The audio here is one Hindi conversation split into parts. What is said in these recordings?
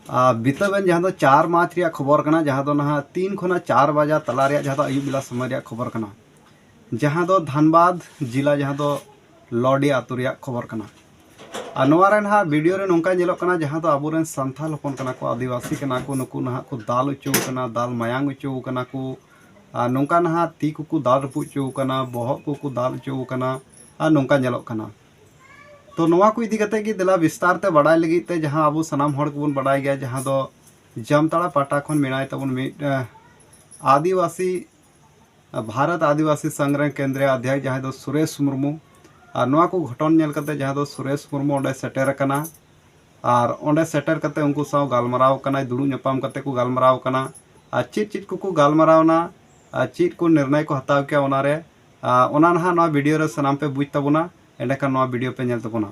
बीतबेन जहाँ दो 4 मार्च रिया खबर कना जहाँ दो नहा 3 खुना 4 बजा तला रिया जहाँ दो अयुब बेला समय रिया खबर कना जहाँ दो धनबाद जिला जहाँ दो लॉडी आतु रिया खबर कना नोवारे नहा वीडियो रे नोंका जेलोग कना जहाँ दो आबुरेन संथाल होपन कना को आदिवासी कना को नुकु नहा को दाल उचू कना दाल मायांग उचू कना को नोंका नहा ती को दाल रपु उचू कना बोहक को दाल उचू कना नोंका जेलोग कना तो नोवा को इदी कते कि दिला विस्तार ते बड़ाई लगी ते जहाँ आबू सनाम हड़ को बड़ाई गया जहाँ दो जामताड़ा पाटा खन मेनाय तबन मिट आदिवासी भारत आदिवासी संग्रह केंद्र अध्यक्ष जहाँ दो सुरेश मुर्मू और नोवा को घटन नेल कते जहाँ दो सुरेश मुर्मू ओंडे सेटर कना और ओंडे सेटर कते उनको साव गालमराव कना दुड़ू ñapam कते को गालमराव कना चिट चिट को गालमरावना चिट को निर्णय को हताव के ओनारे ओना नहा नोवा वीडियो रे सनाम पे बुझ तबना एंडेखान नोवा वीडियो पे नेल तबना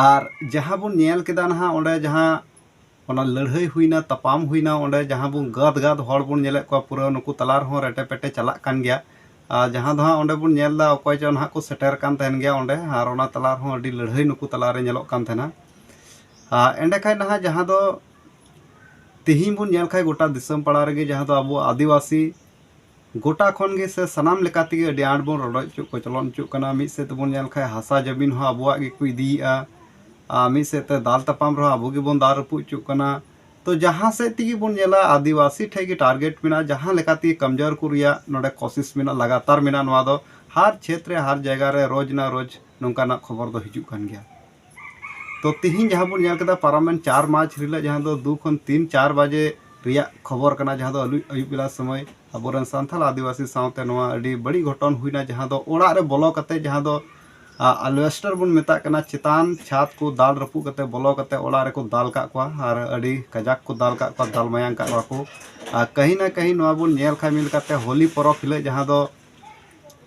और जहाँ बुन नेल केदा नहा ओंडे जहाँ ओना लड़ाई हुईना तपाम हुईना ओंडे जहाँ बुन गद गद हड़ बुन नेले को पूरा नुकु तलार हो रेटे पेटे चला कान गया जहाँ दो ओंडे बुन नेल दा अकय च नहा को सेटर कान तहन गया ओंडे और ओना तलार हो अडी लड़ाई नुकु तलारे नेलोग कान तहना एंडेखान नहा जहाँ दो तिहिं बुन नेल खाय गोटा दिसम पाड़ा रेगे जहाँ दो आबो आदिवासी गोटा खन गे से सनाम लेकाते गे अडी आंट बुन रडो चुक को चलन चुक कना मिद से तबुन नेल खाय हासा जमीन हो आबोआ गे को इदीया मिद से ते दाल तपाम रहो आबो गे बुन दाल रपु चुक कना तो जहाँ से तिगी बुन नेला आदिवासी ठे गे टारगेट मेना जहाँ लेकाते कमजोर को रिया नोडे कोशिश मेना लगातार मेना नोवा दो हर क्षेत्र हर जगह रे रोज ना रोज नोंकाना खबर दो हिजुक कान गया तो तिहिं जहाँ बुन नेल केदा पारामेन 4 मार्च रिले जहाँ दो 2 खन 3 4 बजे रिया खबर कना जहाँ दो अयुब बेला समय आबोरेन सांथाल आदिवासी सावते नोवा अडी बड़ी घटन हुईना जहाँ दो ओड़ा रे बोलो कते जहाँ दो अलवेस्टर बुन मेता कना चितान छात को दाल रपु कते बोलो कते ओड़ा रे को दाल का को और अडी कजाक को दाल का को दाल मायांग का को कहीं ना कहीं नोवा बुन नेल खा मिल कते होली परब हिले जहाँ दो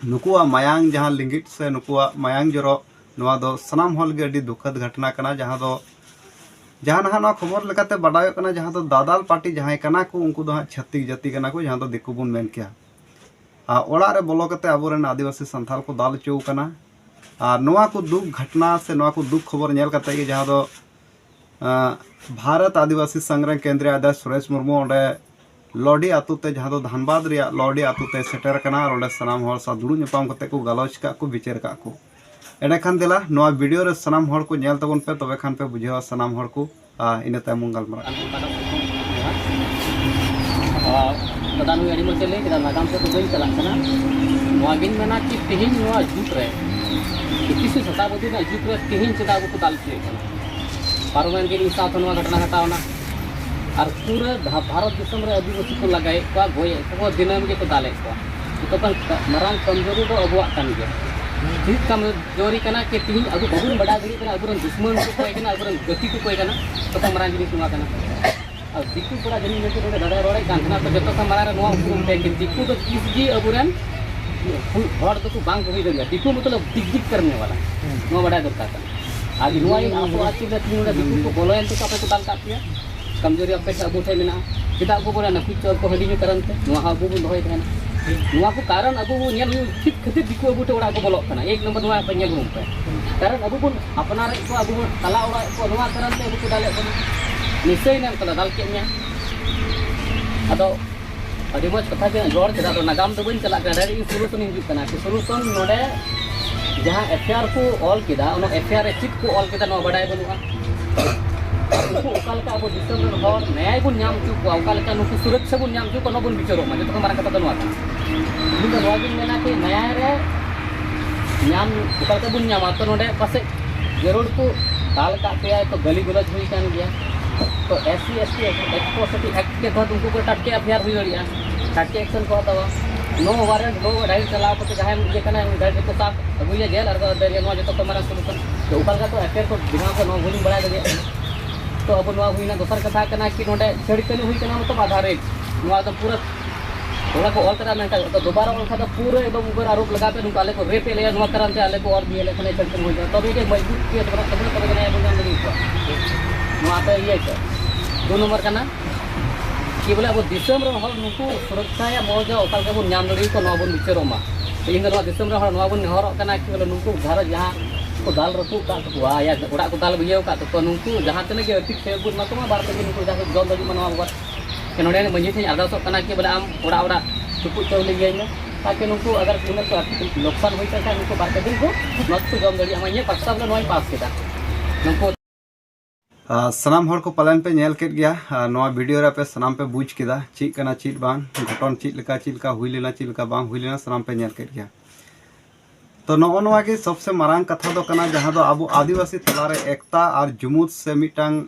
नुकुआ मायांग जहाँ लिंगिट से नुकुआ मायांग जरो नोवा दो सनाम हल गे अडी दुखद घटना कना जहाँ दो जहाँ नहा खबर लेकाते बड़ाय कना जहाँ दो दादाल पार्टी जहाँ कना को उनको दो छत्तीक जाति कना को जहाँ दो दिकु बुन मेन किया ओड़ा रे बोलो कते आबोरेन आदिवासी संथाल को दाल चौ कना नोवा को दुख घटना से नोवा को दुख खबर नेल कते गे जहाँ दो भारत आदिवासी संग्रह केंद्र अध्यक्ष सुरेश मुर्मू ओंडे लॉडी आतु ते जहाँ दो धनबाद रिया लॉडी आतु ते सेटर कना और ओंडे सनाम हर सा दुड़ू ñapam कते को गलोच का को विचार का को एंडेखान दिला नोवा वीडियो रे सनाम हर को नेल तबन पे तबे खान पे बुझेवा सनाम हर को इने तायम गालमरा दादा नु एडी मचले केदा नागाम से तो बई चला कना नोवा गिन मेना कि तिहिं नोवा जुट रे 21 शताब्दी ना जुट रे तिहिं चदा को दाल से पारमेन के साथ नोवा घटना घटावना और पूरे भारत दिसम रे आदिवासी को लगाए को गोय को दिनम के को दाले को तो पर मरांग कमजोरी दो अबुआ कान गया ठीक कमजोरी कना के तिहिं अगु बहुन बड़ा गरी कना अबुरन दुश्मन को कोय कना अबुरन गति को कोय कना तो मरांग जिनी सुमा कना और दिकु बड़ा जनी में के दादा रोड़े कांथना तो जतो का मरारा नोवा उकुम पे के दिकु तो किस जी अबुरन हर तो बांग होई गया दिकु मतलब दिग करने वाला नोवा बड़ा दरकार था आज नोवा इन आपो आती ले तीन दिकु को बोलोयन तो आपे को दाल का पिया कमजोरी आपे अबु थे मेना किदा को बोला ना कुछ को हडी करन ते नोवा अबु बु दोय देना नोवा को कारण अबु नेल ठीक खतिर दिकु अबु ते ओड़ा को बोलो कना एक नंबर नोवा पे नेल पे कारण अबु बुन अपनार को अबु तला ओड़ा को नोवा कारण ते अबु को दाले बन निश्चय नेल कला दाल के मिया अदो अडी मच कथा जे रोड केदा तो नागाम तो बन चला का डायरेक्ट सोल्यूशन हिजुक कना कि सोल्यूशन नोडे जहां एफआईआर को ऑल केदा ओनो एफआईआर चिट को ऑल केदा नो बडाय बनुआ नुकु ओकाल का अब दिसम रे हर न्याय बुन नाम चु को ओकाल का नुकु सुरक्षा बुन नाम चु को नो बुन बिचारो मा जतो मारा कथा दनुआ इन तो वागिन मेना के न्याय रे नाम ओकाल का बुन नाम तो नोडे पासे जरूर को दाल का पे तो गली गलत हुई कान गया तो एससी एसटी एट्रोसिटी एक्ट के तहत उनको को टटके एफआईआर हुई गया टटके एक्शन को हतावा नो वारंट नो डायरेक्ट चलाव को जहां ये कना डायरेक्ट को साफ अबुया जेल और दरिया नो जतो को मारा सोल्यूशन तो ओकाल का तो एफआईआर को दिमाग को नो भूलिंग बड़ा दे तो अब नोवा हुईना दोसर कथा कना कि नोडे छड़कनी हुई कना तो आधार रे नोवा तो पूरा थोड़ा को ऑल करा मेंटा तो दोबारा ऑल खाता पूरे एकदम ऊपर आरोप लगा पे नुकाले को रेप ले नोवा करन ते आले को और भी ले कने छड़कन हो जाए तब ये मजबूत के तब तब कने बुझान लगी को नोवा तो ये है 2 नंबर कना कि बोले अब दिसम रे हर नुकु सुरक्षा या मौजा ओकाल के बुन नाम लड़ी को नोवा बुन बिचारो मा तो इन नोवा दिसम रे हर नोवा बुन हर कना कि बोले नुकु घर जहां को दाल रतु का तकवा या ओड़ा को दाल बिया का तको नुंकु जहां तने के अतिक से गुड मतमा बार तक नुंकु जहां जॉब लगी मनवा बार के नोडे मंजी थे आदासो कना के बोले आम ओड़ा ओड़ा टुकु चौले गई ना ताकि नुंकु अगर किमत को आर्थिक नुकसान होई था नुंकु बार दिन को नत को जॉब लगी हम ये प्रस्ताव ले नोई पास केदा नुंकु सनाम हर को पालन पे नेल केट गया नवा वीडियो रे पे सनाम पे बुझ केदा चीज कना चीज बांग घटन चीज लका चीज का हुई लेना चीज का बांग हुई लेना सनाम पे नेल केट गया तो नवा के सबसे मारांग कथा दो कना जहां दो आबो आदिवासी तलारे एकता और जुमुद से मिटांग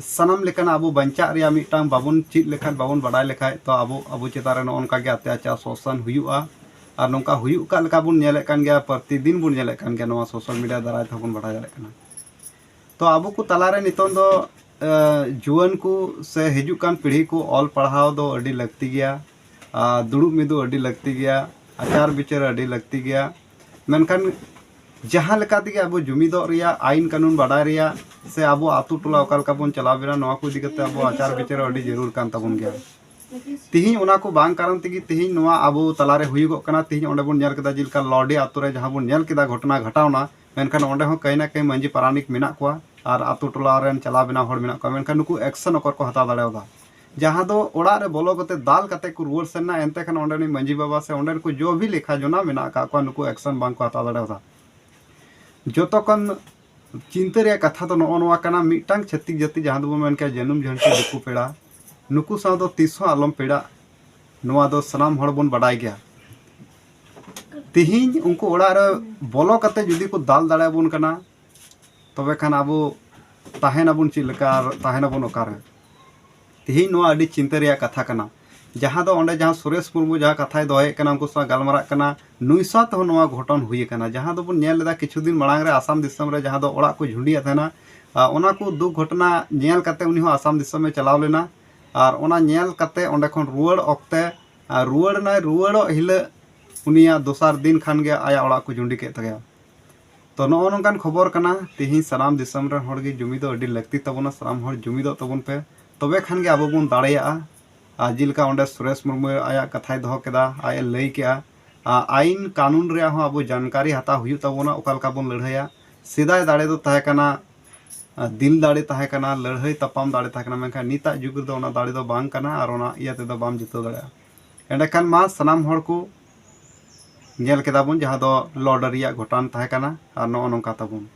सनम लेकन आबो बंचा रिया मिटांग बाबुन चीज लेखान बाबुन बडाय लेखाय तो आबो चेतारे नोनका के अत्याचार शोषण हुयुआ और नोंका हुयुक का लेका बुन नेले कान गया प्रतिदिन बुन नेले कान गया नवा सोशल मीडिया द्वारा थबुन बडाय दाले कना तो आबो को तलारे नितों दो जुआन को से हिजुकान पीढ़ी को ऑल पढ़ाव दो अडी लगती गया दुड़ुब मिदु अडी लगती गया आचार विचार अडी लगती गया मेनखान जहाँ लेका तेगे आबो जुमिदो रिया आईन कानून बाडाय रिया से आबो आतु टोला ओकालका बोन चलाव बेना नवा को इदी कते आबो आचार विचार अडी जरूर कान ताबोन गया तिहिं ओना को बांग कारण तेगे तिहिं नवा आबो तलारे हुयुगोग कना तिहिं ओंडे बोन नेल केदा जिलका लॉडी आतु रे जहाँ बोन नेल केदा घटना घटावना मेनखान ओंडे हो कहीं ना कहीं मंजी पारानिक मेना कोआ और आतु टोला रेन चला बिना हड़ मेना कोआ मेनखान नुकु एक्शन ओकर को हता दाड़ेदा जहाँ दो ओड़ा रे बोलो कते दाल कते को रुवर सेना एनते खान ओंडे मंजी बाबा से ओंडे को जो भी लेखा जोना मेना का को नुकु एक्शन बांग को हता दाड़ेदा जोतोकन चिंता रे कथा तो नोआ कना मिटांग छत्तीक जाति जहाँ दो मेन के जन्म झंटी दुकु पेड़ा नुकु साव दो तीसो आलम पेड़ा नोआ दो सनाम हड़ बोन बडाय गया तिहिं उनको ओड़ा रे बोलो कते जुदी को दाल दाड़े बोन कना तबे खान आबो ताहेनाबुन चिलका ताहेनाबुन ओकारे तिहिं नोआ अडी चिंता रे कथा कना जहाँ दो ओंडे जहाँ सुरेश मुर्मू जहाँ कथाय दोहे कना उनको सा गालमारा कना नुई साथ हो नोआ घटन हुई कना जहाँ दो बुन नेल लेदा किछु दिन मांग रे आसाम दिसम रे जहाँ दो ओड़ा को झुंडिया थाना ओना को दुख घटना नेल कते उनी हो आसाम दिसम में चलाव लेना और ओना नेल कते ओंडे खन रुवाड़ ओक्ते रुवाड़ो हिले उनिया दोसार दिन खान गे आया ओड़ा को झुंडी के तगया तो नोनकान खबर कना तिहिं सनाम दिसम रे हड़ गे जुमिदो अडी लगती तबोना सनाम हड़ जुमिदो तबोन पे तबे खान गे आबो बोन दाड़ेया जिलका ओंडे सुरेश मुर्मू आया कथाय दहो केदा आय लई केआ आईन कानून रे हो आबो जानकारी हता हुयु तबोना ओकालका बोन लड़हया सिदाय दाड़े दो ताहे कना दिल दाड़े ताहे कना लड़हई तपाम दाड़े ताहे कना मेनखा निता जुग रे दो ओना दाड़े दो बांग कना और ओना इयाते दो बाम जितो दाड़ेया एंडेखान मा सनाम हड़ को नेल केदा बोन जहाँ दो लॉर्डर रिया घटन ताहे कना और नो नोंका ताबोन।